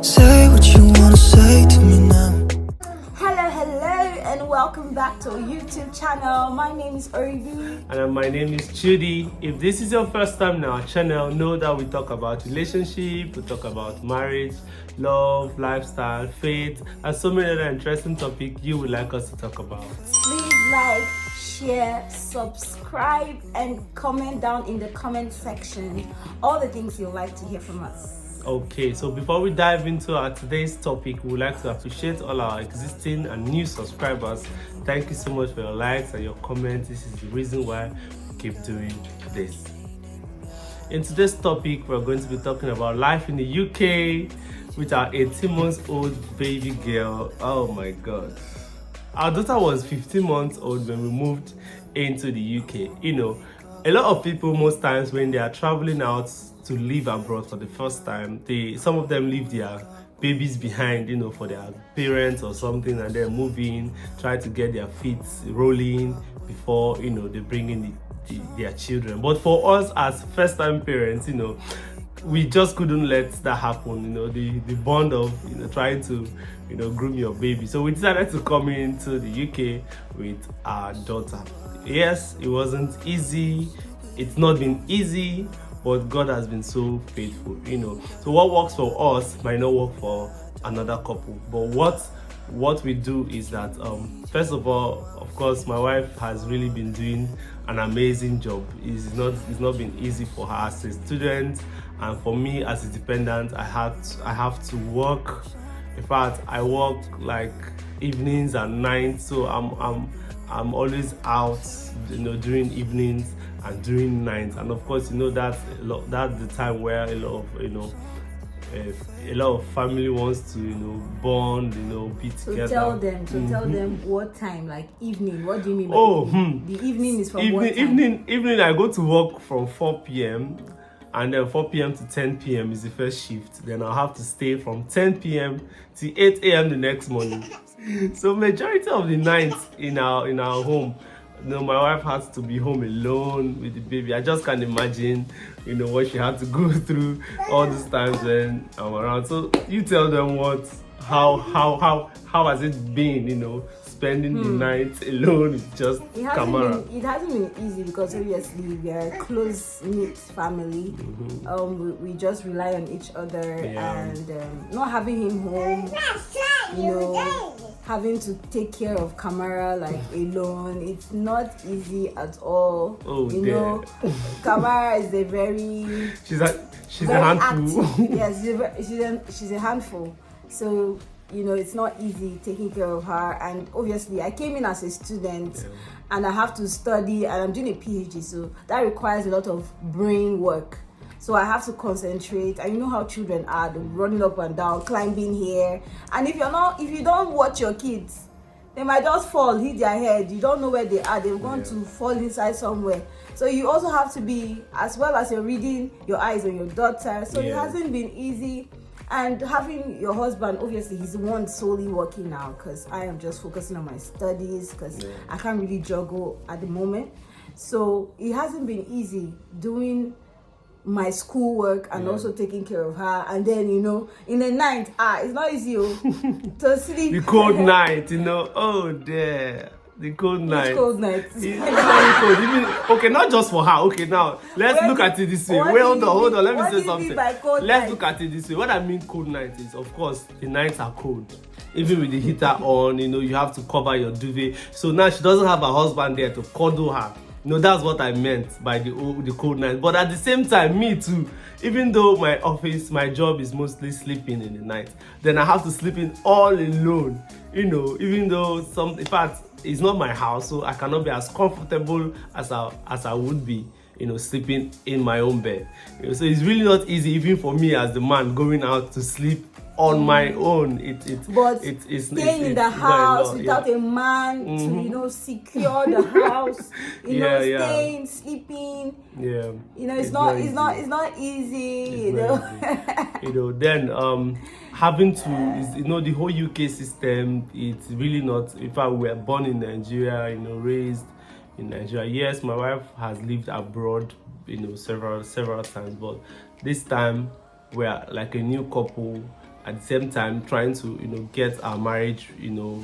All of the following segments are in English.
Say what you wanna say to me now. Hello, and welcome back to our YouTube channel. My name is Oribi. And my name is Judy. If this is your first time on our channel, know that we talk about relationship, we talk about marriage, love, lifestyle, faith, and so many other interesting topics you would like us to talk about. Please like, share, subscribe, and comment down in the comment section all the things you'd like to hear from us. Okay, so before we dive into our today's topic, we would like to appreciate all our existing and new subscribers. Thank you so much for your likes and your comments. This is the reason why we keep doing this. In today's topic, we're going to be talking about life in the UK with our 18-month-old baby girl. Oh my god. Our daughter was 15 months old when we moved into the UK. You know, a lot of people, most times when they are traveling out to live abroad for the first time, some of them leave their babies behind, you know, for their parents or something, and then move in, try to get their feet rolling before, you know, they bring in their children. But for us as first-time parents, you know, we just couldn't let that happen, you know, the bond of, you know, trying to, you know, groom your baby. So we decided to come into the UK with our daughter. Yes, it wasn't easy. It's not been easy, but God has been so faithful, you know. So what works for us might not work for another couple. But what we do is that, first of all, of course, my wife has really been doing an amazing job. It's not been easy for her as a student, and for me as a dependent, I have to work. In fact, I work like evenings and nights, so I'm always out, you know, during evenings and during nights. And of course, you know, that's the time where a lot of family wants to, you know, bond, you know, be together. Tell them what time, like evening. What do you mean by the evening is from what time? Evening, I go to work from 4 p.m. and then 4 p.m. to 10 p.m. is the first shift. Then I'll have to stay from 10 p.m. to 8 a.m. the next morning. So majority of the nights in our home, you know, my wife has to be home alone with the baby. I just can't imagine, you know, what she had to go through all these times when I'm around. So you tell them how has it been, you know, spending the night alone with just Kamara? It hasn't been easy because obviously we are a close-knit family. We just rely on each other, and not having him home, you know, having to take care of Kamara like alone, it's not easy at all. Oh, you know, Kamara is a she's a handful. Yes, she's a handful. So, you know, it's not easy taking care of her. And obviously I came in as a student, and I have to study, and I'm doing a PhD, so that requires a lot of brain work. So I have to concentrate, and you know how children are, they're running up and down, climbing here. And if you don't watch your kids, they might just fall, hit their head. You don't know where they are. They're going to fall inside somewhere. So you also have to be, as well as you're reading, your eyes on your daughter. So it hasn't been easy. And having your husband, obviously he's the one solely working now, because I am just focusing on my studies, because I can't really juggle at the moment. So it hasn't been easy doing my schoolwork and also taking care of her. And then, you know, in the night, it's not easy to sleep. The cold night, you know. Oh dear. The cold night. Cold night. It's very cold. Even, okay, not just for her. Okay, now let's look at it this way. Hold on. Let me say something. Let's look at it this way. What I mean cold night is, of course, the nights are cold. Even with the heater on, you know, you have to cover your duvet. So now she doesn't have a husband there to cuddle her. You know, that's what I meant by the cold night. But at the same time, me too. Even though my job is mostly sleeping in the night, then I have to sleep in all alone. You know, even though in fact, it's not my house, so I cannot be as comfortable as I would be, you know, sleeping in my own bed. You know, so it's really not easy, even for me as the man, going out to sleep on my own. It's staying in the house without a man to, you know, secure the house, you know, staying, sleeping. Yeah. You know, it's not easy, you know. You know, then having to, you know, the whole UK system, it's really not. In fact, we were born in Nigeria, you know, raised in Nigeria. Yes, my wife has lived abroad, you know, several times, but this time we're like a new couple, at the same time trying to get our marriage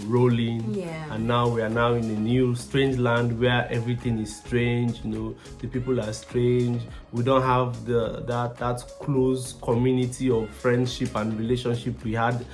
rolling. Yeah. And now we are now in a new strange land where everything is strange. The people are strange. We don't have that close community of friendship and relationship we had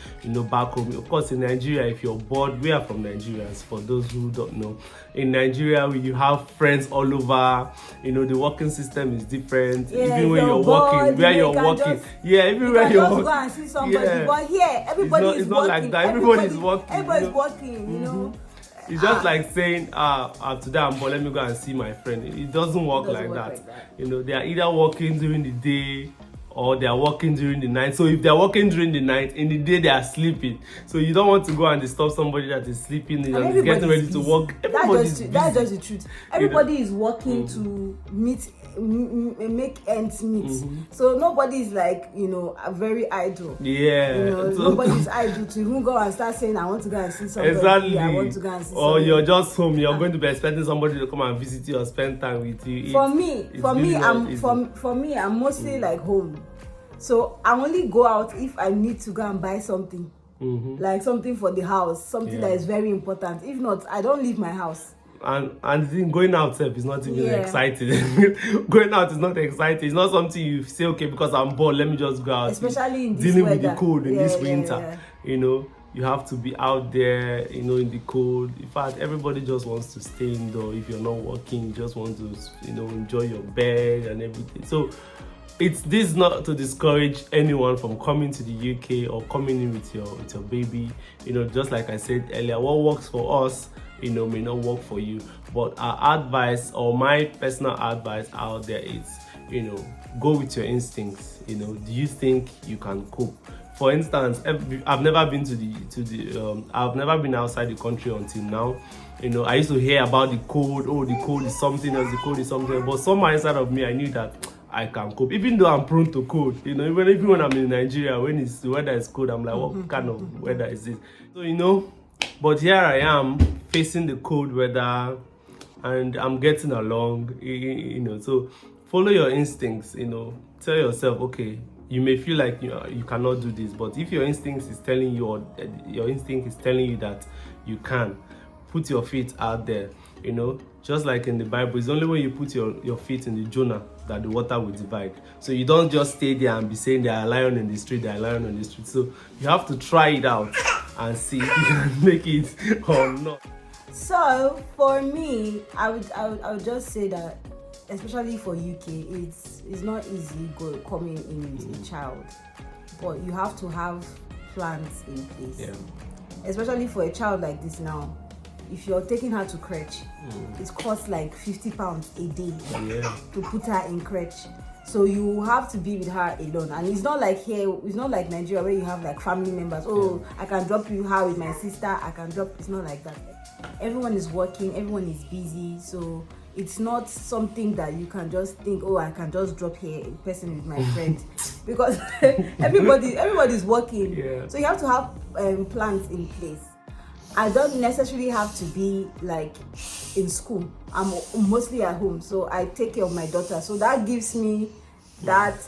back home. Of course, in Nigeria, if you're bored, we are from Nigeria, for those who don't know. In Nigeria, you have friends all over. The working system is different. Yeah, even when you're bored, working, where you're working, everywhere you you're can working, go and see somebody. yeah. But here, everybody is it's not working. like that. Everybody's working. Everybody's working. It's just like saying, today I'm bored, let me go and see my friend. It doesn't work, like that. They are either working during the day or they are working during the night. So if they are working during the night, in the day they are sleeping. So you don't want to go and disturb somebody that is sleeping and is getting ready to work. That's just the truth. Everybody is working to make ends meet. So nobody is like very idle. Nobody's idle to even go and start saying I want to go and see somebody. Exactly. I want to go and see or somebody. You're just home, you're going to be expecting somebody to come and visit you or spend time with you. For me, I'm mostly like home. So I only go out if I need to go and buy something. Like something for the house, something that is very important. If not, I don't leave my house. And the thing, going out is not even exciting. Going out is not exciting. It's not something you say, okay, because I'm bored, let me just go out. Especially in this dealing weather. with the cold in this winter. You have to be out there, in the cold. In fact, everybody just wants to stay indoor. If you're not working, you just want to, enjoy your bed and everything. So this not to discourage anyone from coming to the UK or coming in with your baby. Just like I said earlier, what works for us may not work for you. But our advice, or my personal advice out there is, go with your instincts. Do you think you can cope? For instance, I've never been I've never been outside the country until now. I used to hear about the cold. Oh, the cold is something else. The cold is something else. But somewhere inside of me, I knew that I can cope, even though I'm prone to cold. Even when I'm in Nigeria, when the weather is cold, I'm like, what kind of weather is this? So but here I am facing the cold weather, and I'm getting along. So follow your instincts. Tell yourself, okay, you may feel like you cannot do this, but if your instinct is telling you, or your instinct is telling you that you can, put your feet out there. Just like in the Bible, it's only when you put your feet in the Jonah that the water will divide. So you don't just stay there and be saying there are lions in the street, there are lions in the street. So you have to try it out and see if you can make it or not. So for me, I would just say that, especially for UK, it's not easy coming in with a child, but you have to have plans in place. Yeah. Especially for a child like this now. If you're taking her to crèche, it costs like £50 a day to put her in crèche. So you have to be with her alone. And it's not like here, it's not like Nigeria where you have like family members. I can drop you her with my sister, I can drop. It's not like that. Everyone is working, everyone is busy. So it's not something that you can just think, I can just drop here a person with my friend. Because everybody's working. Yeah. So you have to have plans in place. I don't necessarily have to be like in school. I'm mostly at home, so I take care of my daughter. So that gives me that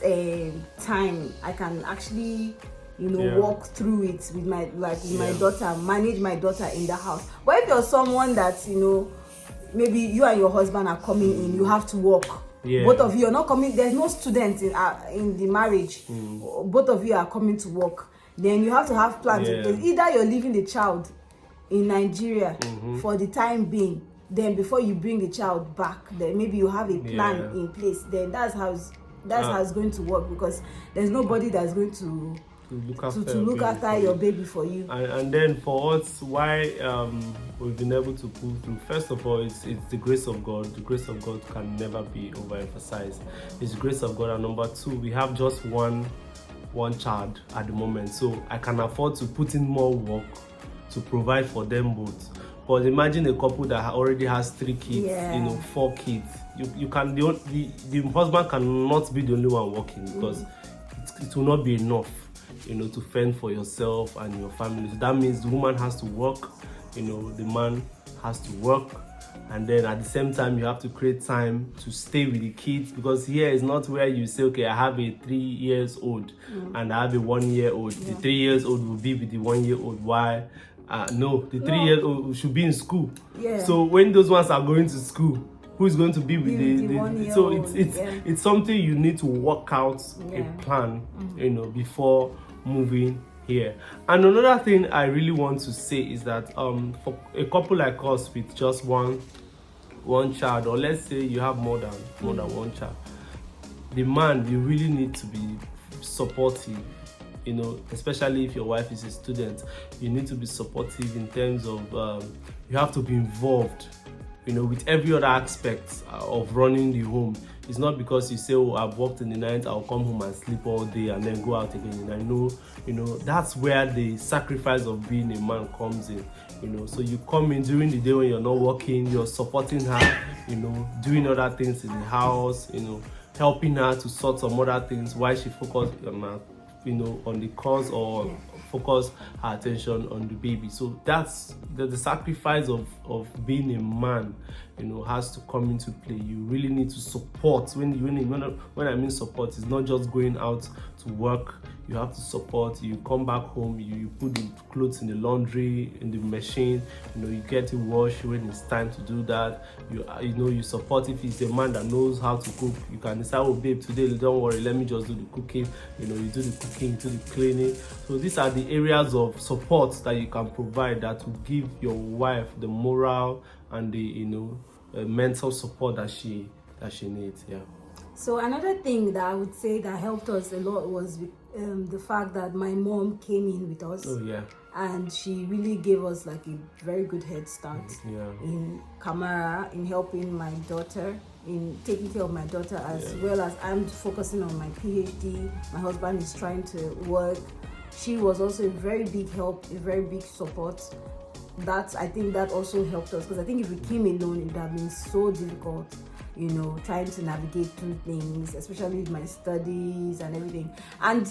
time. I can actually, walk through it with my my daughter, manage my daughter in the house. But if you're someone that maybe you and your husband are coming in, you have to work. Yeah. Both of you are not coming. There's no students in the marriage. Both of you are coming to work. Then you have to have plans. Either you're leaving the child in Nigeria for the time being, then before you bring the child back, then maybe you have a plan in place. Then that's how it's going to work, because there's nobody that's going to look after your baby for you. And then for us, why we've been able to pull through, first of all, it's the grace of God. The grace of God can never be overemphasized. It's the grace of God. And number two, we have just one child at the moment, so I can afford to put in more work to provide for them both. But imagine a couple that already has 3 kids, 4 kids. You can the husband cannot be the only one working, because it will not be enough, to fend for yourself and your family. So that means the woman has to work, the man has to work, and then at the same time you have to create time to stay with the kids, because here is not where you say, okay, I have a 3 years old and I have a 1 year old. The 3 years old will be with the 1 year old. Why? No, the 3 years old should be in school. So when those ones are going to school, who is going to be with the 1 year old? So it's something you need to work out a plan, before moving here. And another thing I really want to say is that for a couple like us with just one child, or let's say you have more than one child, the man, you really need to be supportive, especially if your wife is a student. You need to be supportive in terms of you have to be involved, with every other aspect of running the home. It's not because you say, oh, I've worked in the night, I'll come home and sleep all day and then go out again. And I know, that's where the sacrifice of being a man comes in. So you come in during the day when you're not working, you're supporting her, doing other things in the house, helping her to sort some other things while she focuses on the cause, or focus her attention on the baby. So that's the sacrifice of being a man, has to come into play. You really need to support. When I mean support, it's not just going out to work. You have to support. You come back home, you put the clothes in the laundry, in the machine, you get it washed when it's time to do that. You support. If it's a man that knows how to cook, you can decide, oh babe, today don't worry, let me just do the cooking. You do the cooking, do the cleaning. So these are the areas of support that you can provide that will give your wife the moral and the mental support that she needs. So another thing that I would say that helped us a lot was the fact that my mom came in with us. And she really gave us like a very good head start in Camara, in helping my daughter, in taking care of my daughter, as well as I'm focusing on my PhD. My husband is trying to work. She was also a very big help, a very big support. I think that also helped us, because I think if we came alone, it would have been so difficult, trying to navigate through things, especially with my studies and everything. And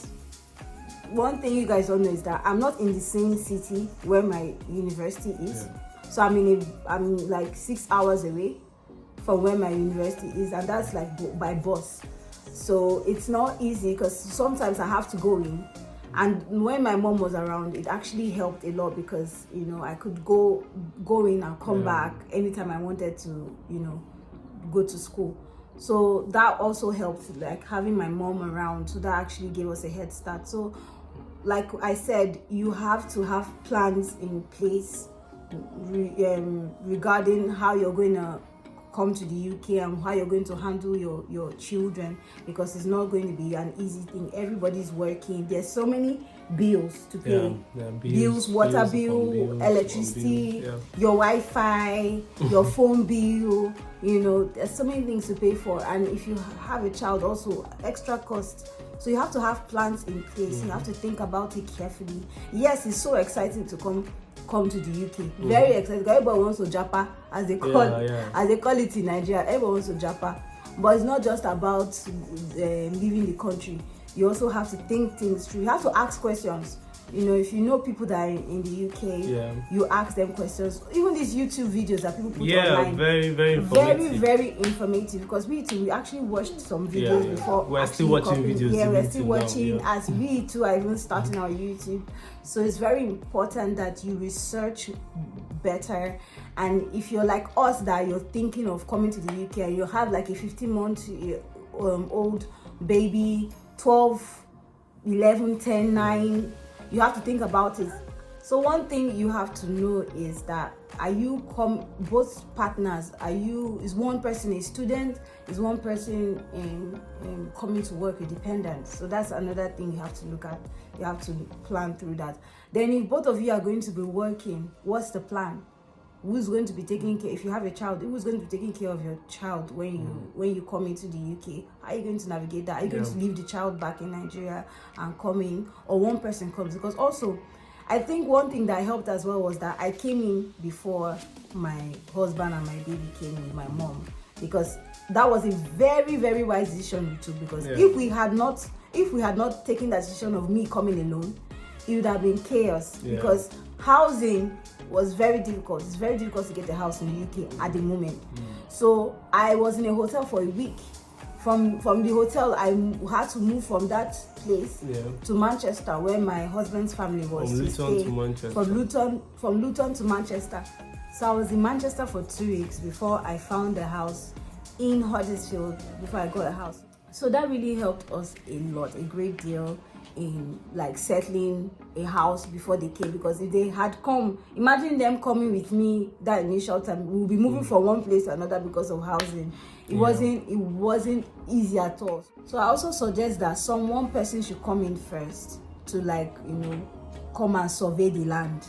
one thing you guys don't know is that I'm not in the same city where my university is. So I'm like 6 hours away from where my university is, and that's like by bus. So it's not easy, because sometimes I have to go in. And when my mom was around, it actually helped a lot, because I could go in and come back anytime I wanted to go to school. So that also helped, like having my mom around. So that actually gave us a head start. So like I said, you have to have plans in place regarding how you're going to come to the UK and how you're going to handle your children, because it's not going to be an easy thing. Everybody's working. There's so many bills to pay. Bills, water bill, electricity, your Wi-Fi, your phone bill. There's so many things to pay for. And if you have a child, also extra cost. So you have to have plans in place. You have to think about it carefully. Yes, it's so exciting to come to the UK. Very exciting. Everybody wants to japa, as they call it in Nigeria. Everyone wants to japa. But it's not just about leaving the country. You also have to think things through. You have to ask questions. If you know people that are in the UK, you ask them questions. Even these YouTube videos that people put online. Very, very informative. Very, very informative, because we actually watched some videos before. We're still watching videos. We're still watching as we too are even starting our YouTube. So it's very important that you research better. And if you're like us, that you're thinking of coming to the UK and you have like a 15-month old baby, 12, 11, 10, 9, you have to think about it. So one thing you have to know is that both partners, is one person a student, is one person coming to work a dependent? So that's another thing you have to look at. You have to plan through that. Then if both of you are going to be working, what's the plan? Who's going to be taking care? If you have a child, who's going to be taking care of your child when you come into the UK? How are you going to navigate that? Are you going to leave the child back in Nigeria and come in, or one person comes? Because also, I think one thing that helped as well was that I came in before my husband and my baby came with my mom, because that was a very, very wise decision we took. Because if we had not taken that decision of me coming alone, it would have been chaos. Because housing was very difficult. It's very difficult to get a house in the UK at the moment. So I was in a hotel for a week. From the hotel, I had to move from that place to Manchester, where my hudband's family was. From Luton to Manchester. From Luton to Manchester. So I was in Manchester for 2 weeks before I found a house in Huddersfield, before I got a house. So that really helped us a lot, a great deal, in like settling a house before they came. Because if they had come, imagine them coming with me that initial time, we'll be moving from one place to another because of housing. It wasn't easy at all. So I also suggest that one person should come in first to come and survey the land,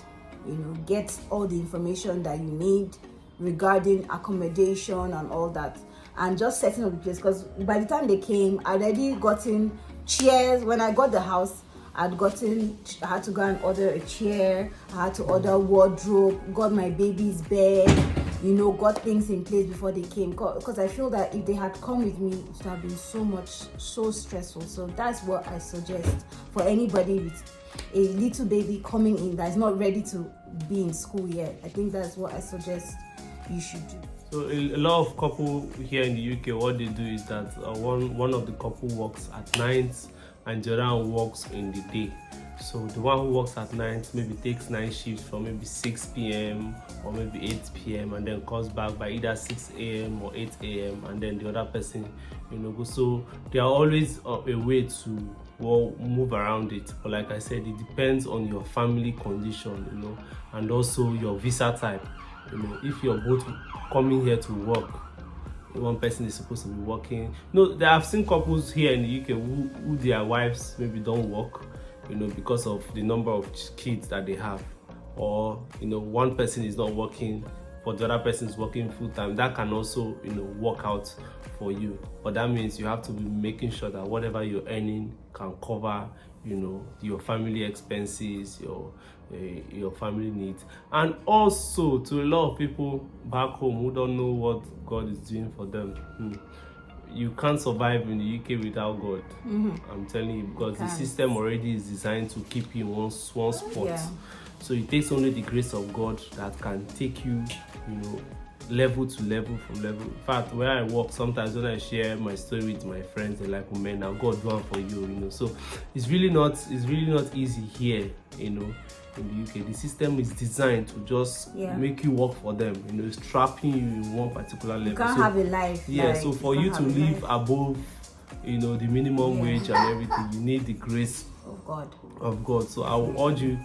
get all the information that you need regarding accommodation and all that, and just setting up the place. Because by the time they came, I'd already gotten chairs. When I got the house, I had to go and order a chair, I had to order wardrobe, got my baby's bed, got things in place before they came. Because I feel that if they had come with me, it would have been so stressful. So that's what I suggest for anybody with a little baby coming in that is not ready to be in school yet. I think that's what I suggest you should do. So a lot of couple here in the UK, what they do is that one of the couple works at night and the other one works in the day. So the one who works at night maybe takes night shifts from maybe 6 p.m. or maybe 8 p.m. and then comes back by either 6 a.m. or 8 a.m. and then the other person, goes. So there are always a way to move around it. But like I said, it depends on your family condition, and also your visa type. If you're both coming here to work, one person is supposed to be working. I've seen couples here in the UK who their wives maybe don't work, because of the number of kids that they have, or one person is not working but the other person is working full time. That can also work out for you, but that means you have to be making sure that whatever you're earning can cover your family expenses, your family needs. And also, to a lot of people back home who don't know what God is doing for them, you can't survive in the UK without God. I'm telling you, because the system already is designed to keep you in one spot. So it takes only the grace of God that can take you, level to level from level. In fact, where I work, sometimes when I share my story with my friends, they're like, "Oh man, now God do one for you," So it's really not easy here, in the UK. The system is designed to just make you work for them, strapping you in one particular level. You can't have a life. So for you to live above, the minimum wage and everything, you need the grace of God. So I will urge you,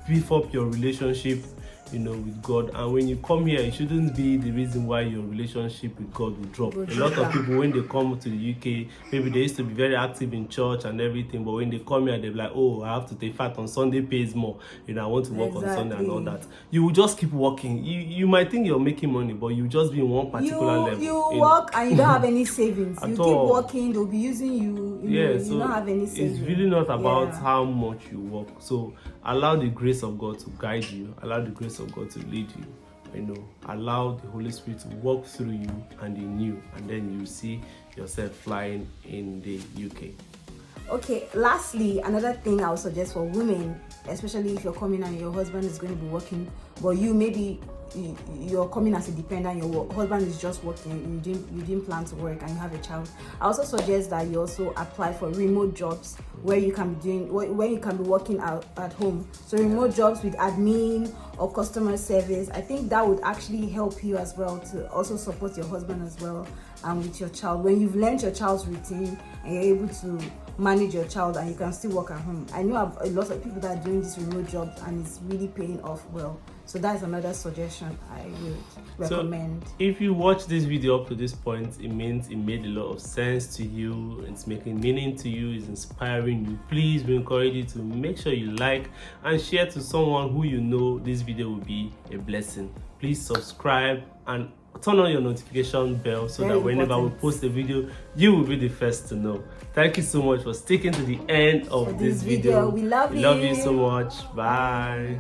beef up your relationship with God. And when you come here, it shouldn't be the reason why your relationship with God will drop. A lot of people, when they come to the UK, maybe they used to be very active in church and everything, but when they come here, they're like, "Oh, I have to take fat on Sunday, pays more. I want to work on Sunday and all that." You will just keep working. You might think you're making money, but you just be in one particular level. You work and you don't have any savings. You keep working, they'll be using you. You don't have any savings. It's really not about how much you work. So allow the grace of God to guide you. Allow the grace of God to lead you. Allow the Holy Spirit to walk through you and in you, and then you see yourself flying in the UK. Okay, lastly, another thing I would suggest for women, especially if you're coming and your husband is going to be working, but you're coming as a dependent, your husband is just working, you didn't plan to work and you have a child. I also suggest that you also apply for remote jobs where you can be working out at home. So remote jobs with admin or customer service, I think that would actually help you as well to also support your husband as well, and with your child. When you've learned your child's routine and you're able to manage your child and you can still work at home. I know a lot of people that are doing these remote jobs and it's really paying off well. So that's another suggestion I would recommend. So if you watch this video up to this point, it means it made a lot of sense to you, it's making meaning to you, it's inspiring you. Please, we encourage you to make sure you like and share to someone who this video will be a blessing. Please subscribe and turn on your notification bell so that whenever we post a video, you will be the first to know. Thank you so much for sticking to the end of this video. We love you. We love you so much. Bye.